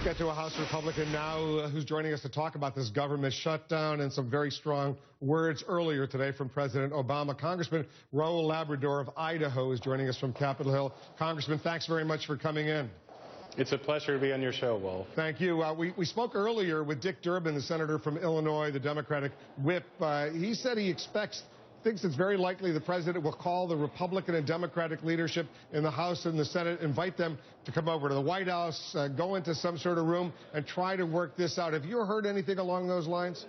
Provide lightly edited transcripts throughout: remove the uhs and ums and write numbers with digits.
get to a House Republican now who's joining us to talk about this government shutdown and some very strong words earlier today from President Obama. Congressman Raul Labrador of Idaho is joining us from Capitol Hill. Congressman, thanks very much for coming in. It's a pleasure to be on your show, Wolf. Thank you. We spoke earlier with Dick Durbin, the senator from Illinois, the Democratic whip. He said he thinks it's very likely the president will call the Republican and Democratic leadership in the House and the Senate, invite them to come over to the White House, go into some sort of room and try to work this out. Have you heard anything along those lines?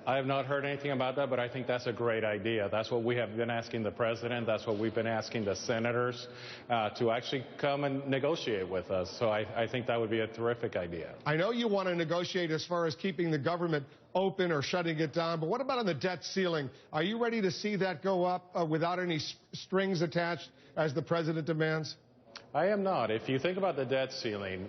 I have not heard anything about that, but I think that's a great idea. That's what we have been asking the president. That's what we've been asking the senators to actually come and negotiate with us. So I think that would be a terrific idea. I know you want to negotiate as far as keeping the government open or shutting it down, but what about on the debt ceiling? Are you ready to see that go up without any strings attached as the president demands? I am not. If you think about the debt ceiling,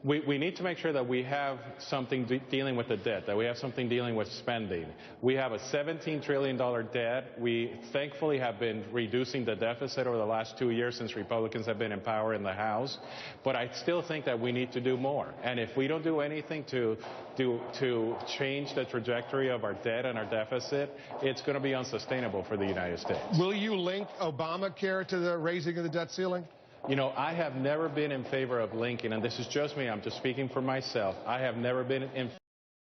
we need to make sure that we have something dealing with the debt, that we have something dealing with spending. We have a $17 trillion debt. We thankfully have been reducing the deficit over the last 2 years since Republicans have been in power in the House. But I still think that we need to do more. And if we don't do anything to change the trajectory of our debt and our deficit, it's going to be unsustainable for the United States. Will you link Obamacare to the raising of the debt ceiling? You know, I have never been in favor of linking, and this is just me, I'm just speaking for myself. I have never been in favor of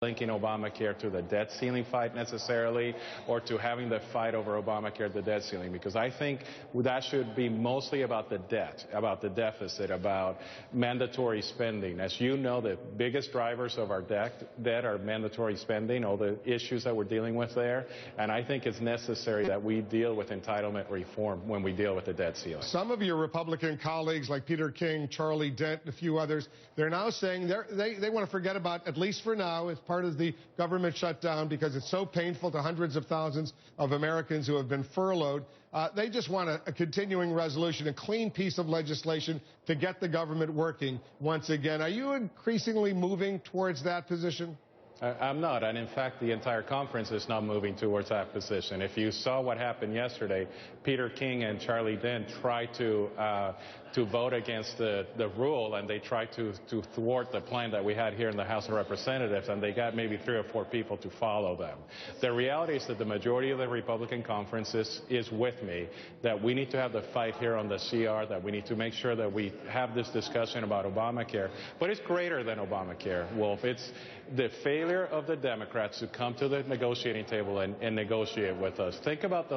linking Obamacare to the debt ceiling fight necessarily, or to having the fight over Obamacare, the debt ceiling, because I think that should be mostly about the debt, about the deficit, about mandatory spending. As you know, the biggest drivers of our debt are mandatory spending, all the issues that we're dealing with there, and I think it's necessary that we deal with entitlement reform when we deal with the debt ceiling. Some of your Republican colleagues, like Peter King, Charlie Dent, and a few others, they're now saying they want to forget about, at least for now, as part of the government shutdown, because it's so painful to hundreds of thousands of Americans who have been furloughed. They just want a continuing resolution, a clean piece of legislation to get the government working once again. Are you increasingly moving towards that position? I'm not, and in fact, the entire conference is not moving towards that position. If you saw what happened yesterday, Peter King and Charlie Dent tried to vote against the rule, and they tried to thwart the plan that we had here in the House of Representatives, and they got maybe 3 or 4 people to follow them. The reality is that the majority of the Republican conference is with me, that we need to have the fight here on the CR, that we need to make sure that we have this discussion about Obamacare. But it's greater than Obamacare, Wolf. It's the failure of the Democrats to come to the negotiating table and negotiate with us. Think about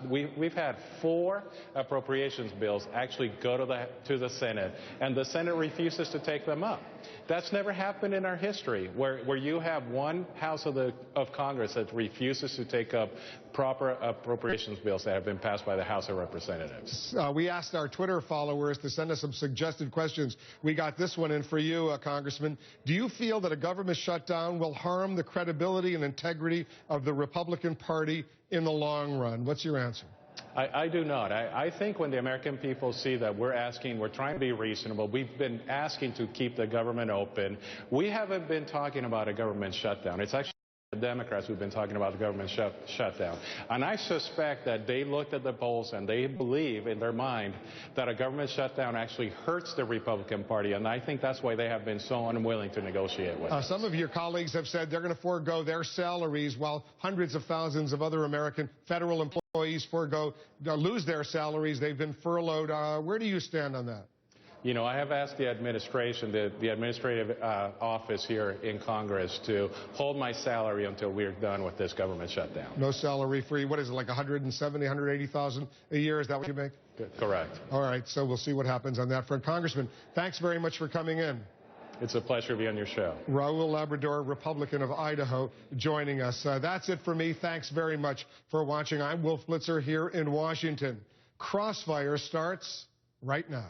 we've had 4 appropriations bills actually go to the Senate, and the Senate refuses to take them up. That's never happened in our history, where you have one House of Congress that refuses to take up proper appropriations bills that have been passed by the House of Representatives. We asked our Twitter followers to send us some suggested questions. We got this one in for you, Congressman. Do you feel that a government shutdown will harm the credibility and integrity of the Republican Party in the long run? What's your answer? I do not. I think when the American people see that we're trying to be reasonable, we've been asking to keep the government open. We haven't been talking about a government shutdown. It's actually the Democrats who've been talking about the government shutdown. And I suspect that they looked at the polls and they believe in their mind that a government shutdown actually hurts the Republican Party. And I think that's why they have been so unwilling to negotiate with us. Some of your colleagues have said they're going to forego their salaries while hundreds of thousands of other American federal employees lose their salaries. They've been furloughed. Where do you stand on that? You know, I have asked the administration, the administrative office here in Congress, to hold my salary until we're done with this government shutdown. No salary free. What is it, like $170,000, $180,000 a year? Is that what you make? Correct. All right, so we'll see what happens on that front. Congressman, thanks very much for coming in. It's a pleasure to be on your show. Raul Labrador, Republican of Idaho, joining us. That's it for me. Thanks very much for watching. I'm Wolf Blitzer here in Washington. Crossfire starts right now.